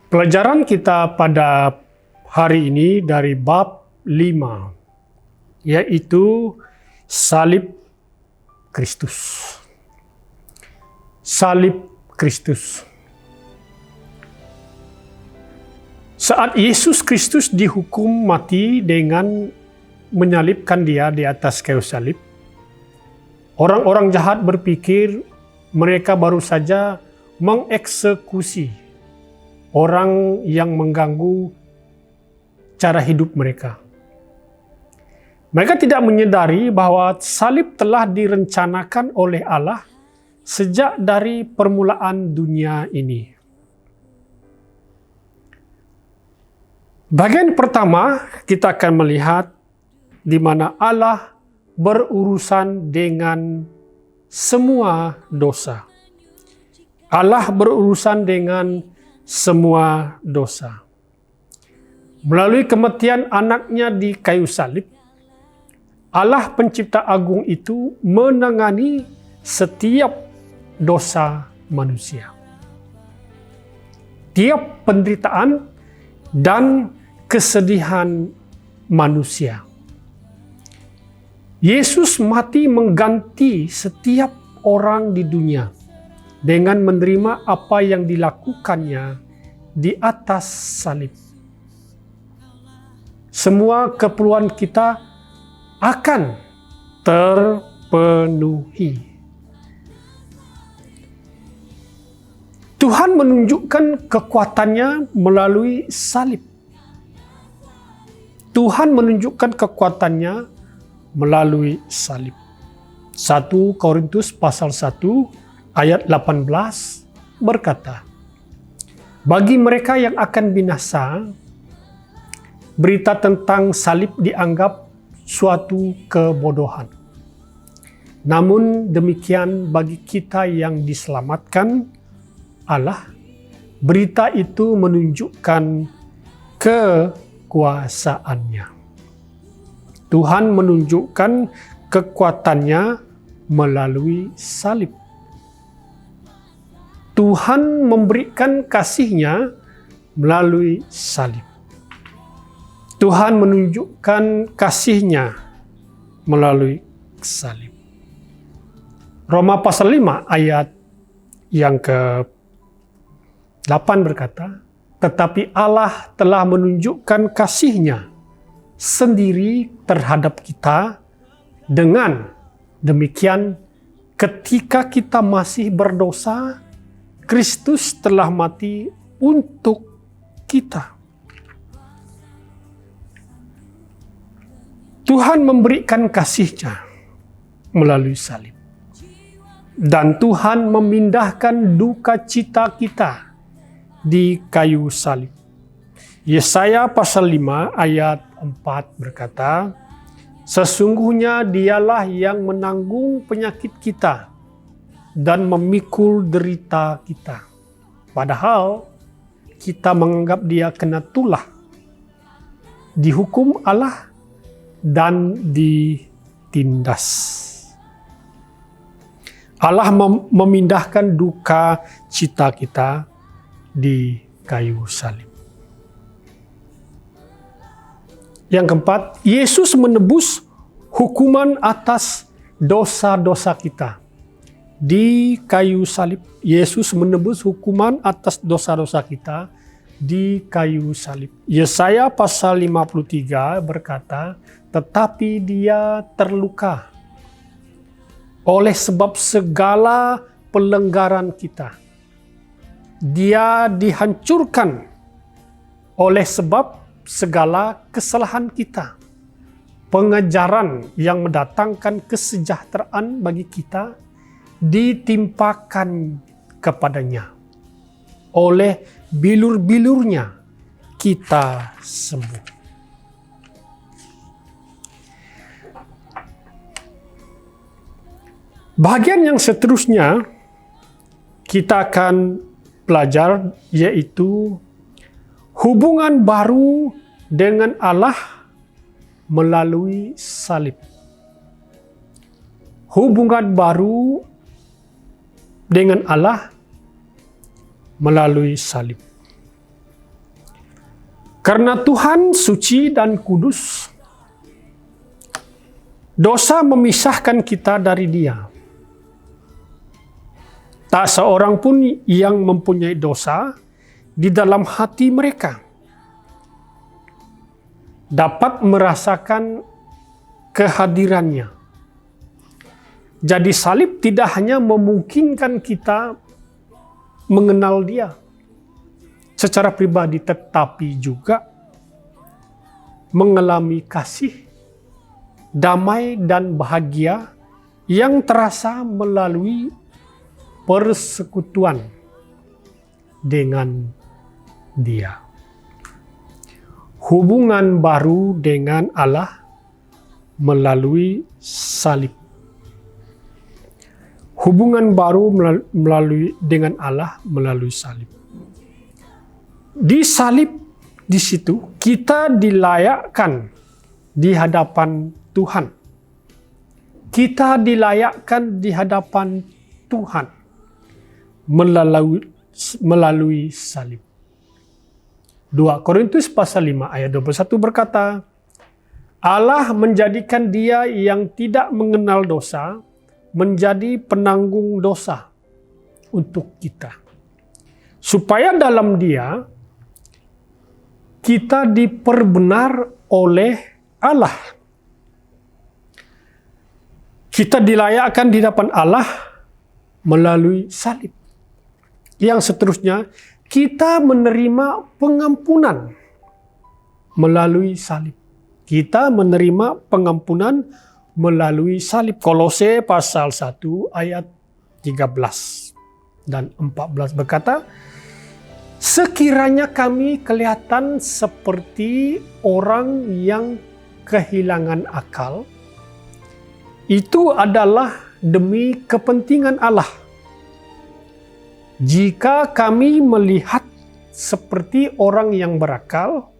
Pelajaran kita pada hari ini dari bab 5, yaitu salib Kristus. Salib Kristus. Saat Yesus Kristus dihukum mati dengan menyalibkan dia di atas kayu salib, orang-orang jahat berpikir mereka baru saja mengeksekusi orang yang mengganggu cara hidup mereka. Mereka tidak menyadari bahwa salib telah direncanakan oleh Allah sejak dari permulaan dunia ini. Bagian pertama, kita akan melihat di mana Allah berurusan dengan semua dosa. Allah berurusan dengan semua dosa. Melalui kematian anaknya di kayu salib, Allah pencipta agung itu menangani setiap dosa manusia. Tiap penderitaan dan kesedihan manusia. Yesus mati mengganti setiap orang di dunia dengan menerima apa yang dilakukannya di atas salib. Semua keperluan kita akan terpenuhi. Tuhan menunjukkan kekuatannya melalui salib. Tuhan menunjukkan kekuatannya melalui salib. 1 Korintus pasal 1 ayat 18 berkata, bagi mereka yang akan binasa, berita tentang salib dianggap suatu kebodohan. Namun demikian bagi kita yang diselamatkan Allah, berita itu menunjukkan kekuasaannya. Tuhan menunjukkan kekuatannya melalui salib. Tuhan memberikan kasih-Nya melalui salib. Tuhan menunjukkan kasih-Nya melalui salib. Roma pasal 5 ayat yang ke-8 berkata, tetapi Allah telah menunjukkan kasih-Nya sendiri terhadap kita dengan demikian ketika kita masih berdosa, Kristus telah mati untuk kita. Tuhan memberikan kasih-Nya melalui salib. Dan Tuhan memindahkan duka cita kita di kayu salib. Yesaya pasal 5 ayat 4 berkata, sesungguhnya Dialah yang menanggung penyakit kita dan memikul derita kita. Padahal kita menganggap Dia kena tulah, dihukum Allah dan ditindas. Allah memindahkan duka cita kita di kayu salib. Yang keempat, Yesus menebus hukuman atas dosa-dosa kita. Di kayu salib, Yesus menebus hukuman atas dosa-dosa kita di kayu salib. Yesaya pasal 53 berkata, tetapi Dia terluka oleh sebab segala pelanggaran kita. Dia dihancurkan oleh sebab segala kesalahan kita. Pengajaran yang mendatangkan kesejahteraan bagi kita ditimpakan kepadanya. Oleh bilur-bilurnya kita sembuh. Bagian yang seterusnya kita akan belajar, yaitu hubungan baru dengan Allah melalui salib. Hubungan baru dengan Allah melalui salib. Karena Tuhan suci dan kudus, dosa memisahkan kita dari Dia. Tak seorang pun yang mempunyai dosa di dalam hati mereka dapat merasakan kehadirannya. Jadi salib tidak hanya memungkinkan kita mengenal Dia secara pribadi, tetapi juga mengalami kasih, damai, dan bahagia yang terasa melalui persekutuan dengan Dia. Hubungan baru dengan Allah melalui salib. Hubungan baru dengan Allah melalui salib. Di salib, di situ kita dilayakkan di hadapan Tuhan. Kita dilayakkan di hadapan Tuhan melalui salib. 2 Korintus pasal 5 ayat 21 berkata, Allah menjadikan Dia yang tidak mengenal dosa menjadi penanggung dosa untuk kita, supaya dalam Dia kita diperbenar oleh Allah. Kita dilayakkan di hadapan Allah melalui salib. Yang seterusnya, kita menerima pengampunan melalui salib. Kita menerima pengampunan melalui salib. Kolose pasal 1 ayat 13 dan 14 berkata, sekiranya kami kelihatan seperti orang yang kehilangan akal, itu adalah demi kepentingan Allah. Jika kami melihat seperti orang yang berakal,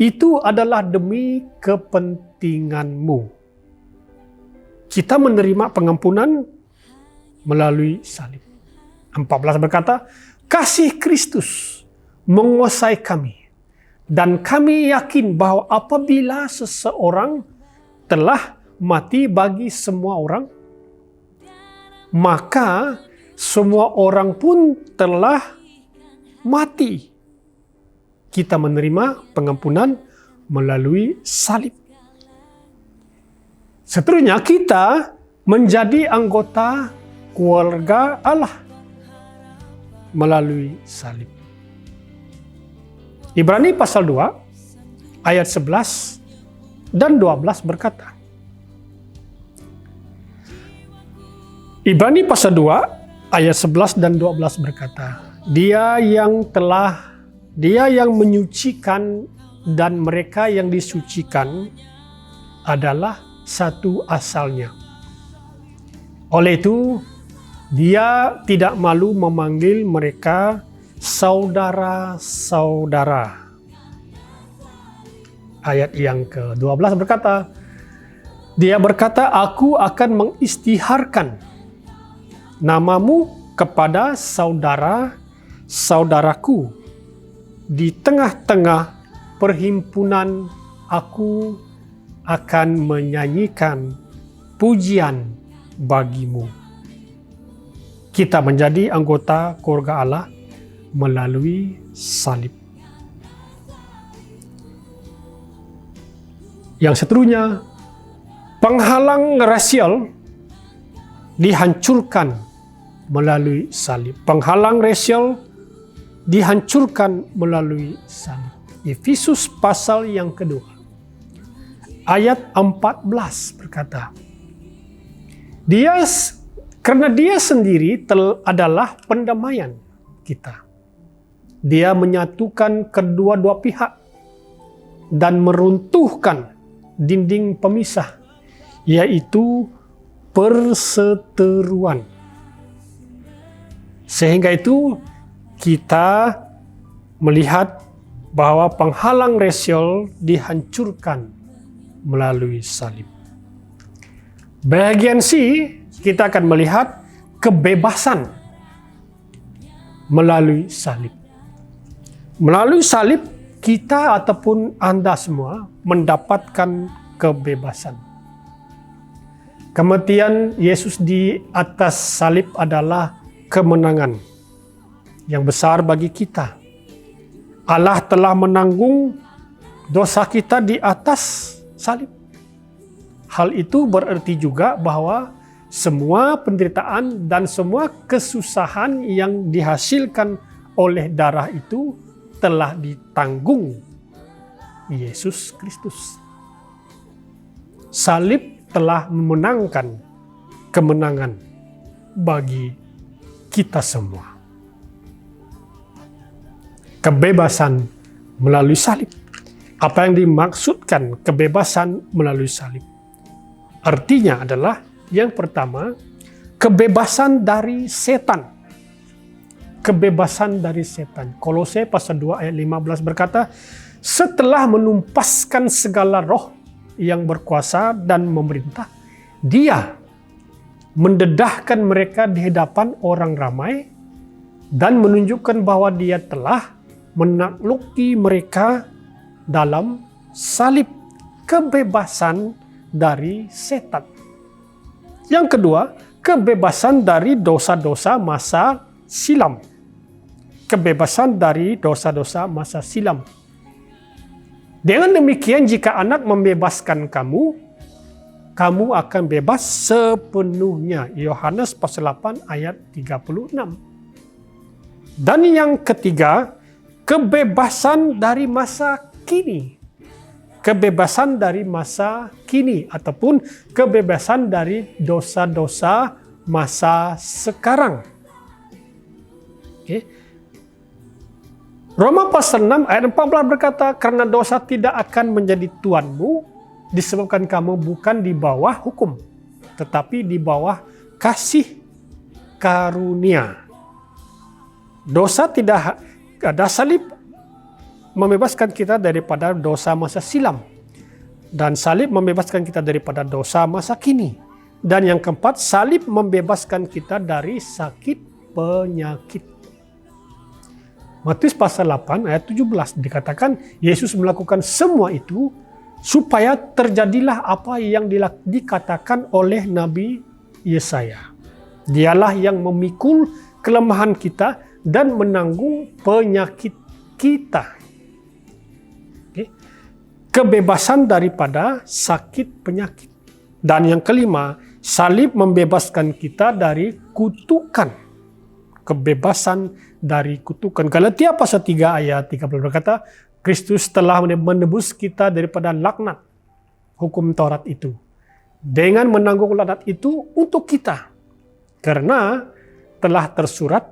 itu adalah demi kepentinganmu. Kita menerima pengampunan melalui salib. 14 berkata, kasih Kristus menguasai kami, dan kami yakin bahwa apabila seseorang telah mati bagi semua orang, maka semua orang pun telah mati. Kita menerima pengampunan melalui salib. Seterusnya, kita menjadi anggota keluarga Allah melalui salib. Ibrani pasal 2 ayat 11 dan 12 berkata, Ibrani pasal 2 ayat 11 dan 12 berkata, Dia yang menyucikan dan mereka yang disucikan adalah satu asalnya. Oleh itu, Dia tidak malu memanggil mereka saudara-saudara. Ayat yang ke-12 berkata, Dia berkata, Aku akan mengistiharkan namamu kepada saudara-saudaraku. Di tengah-tengah perhimpunan aku akan menyanyikan pujian bagimu. Kita menjadi anggota keluarga Allah melalui salib. Yang seterusnya, penghalang rasial dihancurkan melalui salib. Penghalang rasial dihancurkan melalui salib. Efesus pasal yang kedua, ayat 14 berkata, karena Dia sendiri adalah pendamaian kita. Dia menyatukan kedua-dua pihak dan meruntuhkan dinding pemisah, yaitu perseteruan. Sehingga itu kita melihat bahwa penghalang rasial dihancurkan melalui salib. Bagian C, kita akan melihat kebebasan melalui salib. Melalui salib, kita ataupun Anda semua mendapatkan kebebasan. Kematian Yesus di atas salib adalah kemenangan yang besar bagi kita. Allah telah menanggung dosa kita di atas salib. Hal itu berarti juga bahwa semua penderitaan dan semua kesusahan yang dihasilkan oleh darah itu telah ditanggung Yesus Kristus. Salib telah memenangkan kemenangan bagi kita semua. Kebebasan melalui salib. Apa yang dimaksudkan kebebasan melalui salib? Artinya adalah yang pertama, kebebasan dari setan. Kebebasan dari setan. Kolose pasal 2 ayat 15 berkata, setelah menumpaskan segala roh yang berkuasa dan memerintah, Dia mendedahkan mereka di hadapan orang ramai dan menunjukkan bahwa Dia telah menakluki mereka dalam salib. Kebebasan dari setan. Yang kedua, kebebasan dari dosa-dosa masa silam. Kebebasan dari dosa-dosa masa silam. Dengan demikian, jika anak membebaskan kamu, kamu akan bebas sepenuhnya. Yohanes pasal 8 ayat 36. Dan yang ketiga, kebebasan dari masa kini. Kebebasan dari masa kini ataupun kebebasan dari dosa-dosa masa sekarang. Okay. Roma pasal 6 ayat 14 berkata, karena dosa tidak akan menjadi tuanmu disebabkan kamu bukan di bawah hukum, tetapi di bawah kasih karunia. Dosa tidak ada, salib membebaskan kita daripada dosa masa silam. Dan salib membebaskan kita daripada dosa masa kini. Dan yang keempat, salib membebaskan kita dari sakit penyakit. Matius pasal 8 ayat 17 dikatakan Yesus melakukan semua itu supaya terjadilah apa yang dikatakan oleh Nabi Yesaya. Dialah yang memikul kelemahan kita dan menanggung penyakit kita. Okay. Kebebasan daripada sakit penyakit. Dan yang kelima, salib membebaskan kita dari kutukan. Kebebasan dari kutukan. Galatia pasal 3 ayat 30 berkata, Kristus telah menebus kita daripada laknat hukum Taurat itu. Dengan menanggung laknat itu untuk kita. Karena telah tersurat,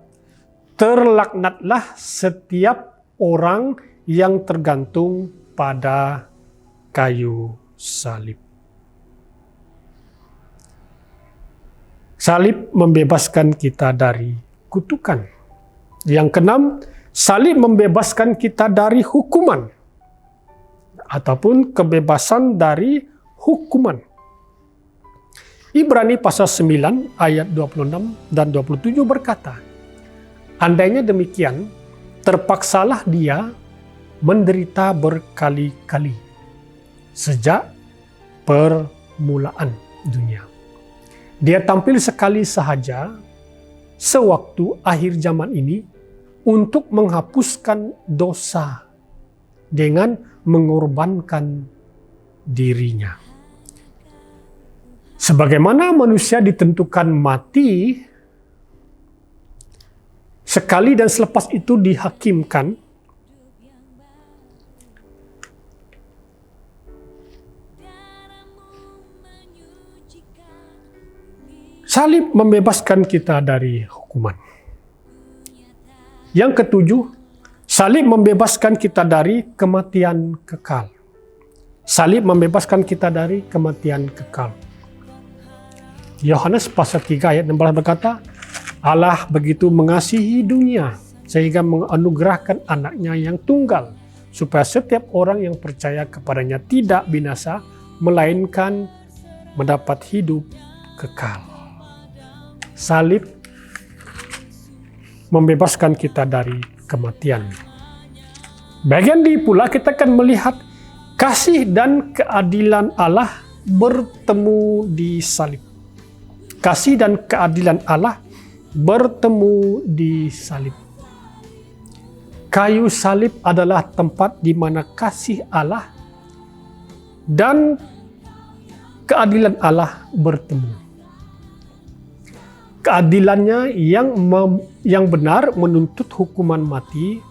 terlaknatlah setiap orang yang tergantung pada kayu salib. Salib membebaskan kita dari kutukan. Yang keenam, salib membebaskan kita dari hukuman ataupun kebebasan dari hukuman. Ibrani pasal 9 ayat 26 dan 27 berkata, andainya demikian, terpaksalah dia menderita berkali-kali sejak permulaan dunia. Dia tampil sekali sahaja sewaktu akhir zaman ini untuk menghapuskan dosa dengan mengorbankan dirinya. Sebagaimana manusia ditentukan mati sekali dan selepas itu dihakimkan, salib membebaskan kita dari hukuman. Yang ketujuh, salib membebaskan kita dari kematian kekal. Salib membebaskan kita dari kematian kekal. Yohanes pasal 3 ayat 16 berkata, Allah begitu mengasihi dunia sehingga menganugerahkan anaknya yang tunggal, supaya setiap orang yang percaya kepadanya tidak binasa, melainkan mendapat hidup kekal. Salib membebaskan kita dari kematian. Bagian di pula kita akan melihat kasih dan keadilan Allah bertemu di salib. Kasih dan keadilan Allah bertemu di salib. Kayu salib adalah tempat di mana kasih Allah dan keadilan Allah bertemu. Keadilannya yang benar menuntut hukuman mati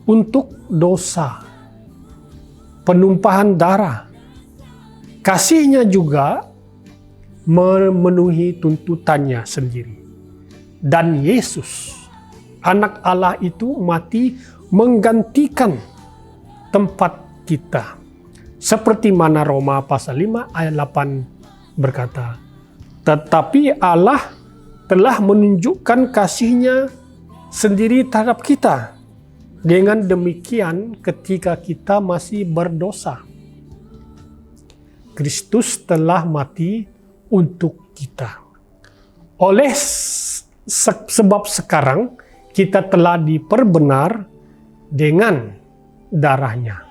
untuk dosa, penumpahan darah. Kasihnya juga memenuhi tuntutannya sendiri. Dan Yesus, anak Allah itu mati menggantikan tempat kita. Seperti mana Roma pasal 5 ayat 8 berkata, tetapi Allah telah menunjukkan kasih-Nya sendiri terhadap kita. Dengan demikian ketika kita masih berdosa, Kristus telah mati untuk kita. Oleh sebab sekarang kita telah diperbenar dengan darah-Nya.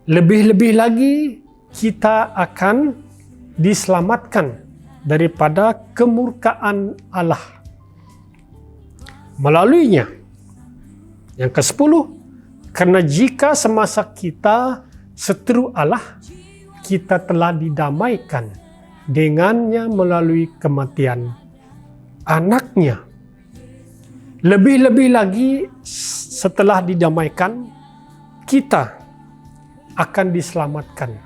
Lebih-lebih lagi kita akan diselamatkan daripada kemurkaan Allah melaluinya. Yang ke-10, karena jika semasa kita seteru Allah, kita telah didamaikan dengannya melalui kematian Anak-Nya. Lebih-lebih lagi setelah didamaikan, kita akan diselamatkan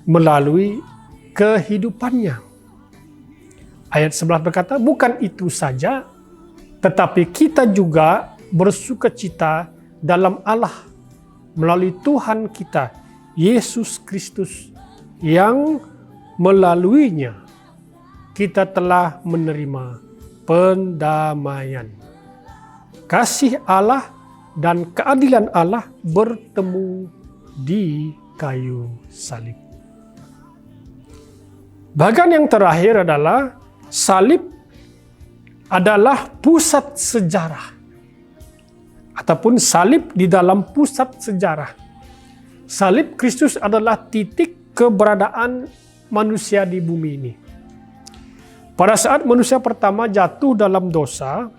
melalui kehidupannya. Ayat 11 berkata, bukan itu saja, tetapi kita juga bersukacita dalam Allah melalui Tuhan kita, Yesus Kristus, yang melaluinya kita telah menerima pendamaian. Kasih Allah dan keadilan Allah bertemu di kayu salib. Bagian yang terakhir adalah salib adalah pusat sejarah. Ataupun salib di dalam pusat sejarah. Salib Kristus adalah titik keberadaan manusia di bumi ini. Pada saat manusia pertama jatuh dalam dosa,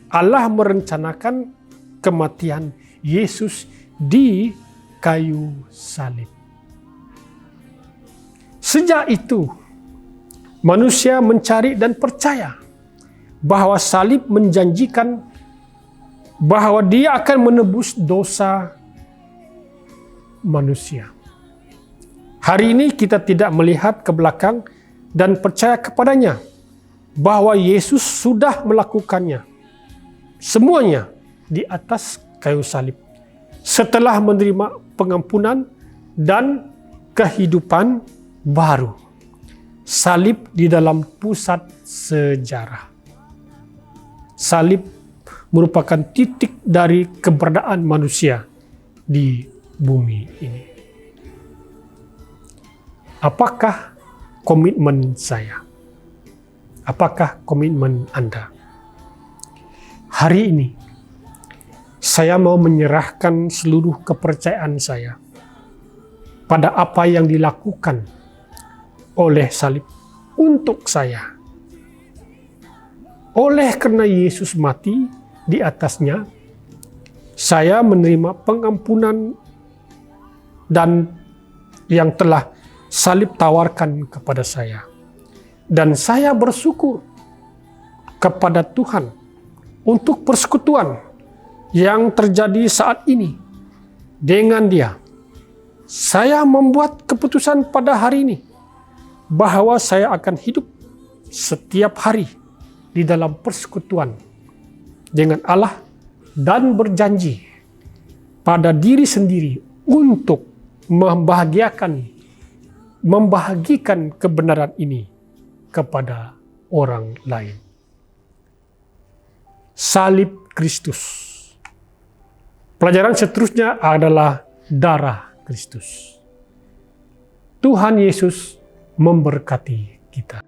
Allah merencanakan kematian Yesus di kayu salib. Sejak itu, manusia mencari dan percaya bahwa salib menjanjikan bahwa Dia akan menebus dosa manusia. Hari ini kita tidak melihat ke belakang dan percaya kepadanya bahwa Yesus sudah melakukannya. Semuanya di atas kayu salib. Setelah menerima pengampunan dan kehidupan baru. Salib di dalam pusat sejarah. Salib merupakan titik dari keberadaan manusia di bumi ini. Apakah komitmen saya? Apakah komitmen Anda? Hari ini, saya mau menyerahkan seluruh kepercayaan saya pada apa yang dilakukan oleh salib untuk saya. Oleh karena Yesus mati di atasnya, saya menerima pengampunan dan yang telah salib tawarkan kepada saya. Dan saya bersyukur kepada Tuhan untuk persekutuan yang terjadi saat ini dengan Dia. Saya membuat keputusan pada hari ini bahwa saya akan hidup setiap hari di dalam persekutuan dengan Allah dan berjanji pada diri sendiri untuk membahagikan kebenaran ini kepada orang lain. Salib Kristus. Pelajaran seterusnya adalah darah Kristus. Tuhan Yesus memberkati kita.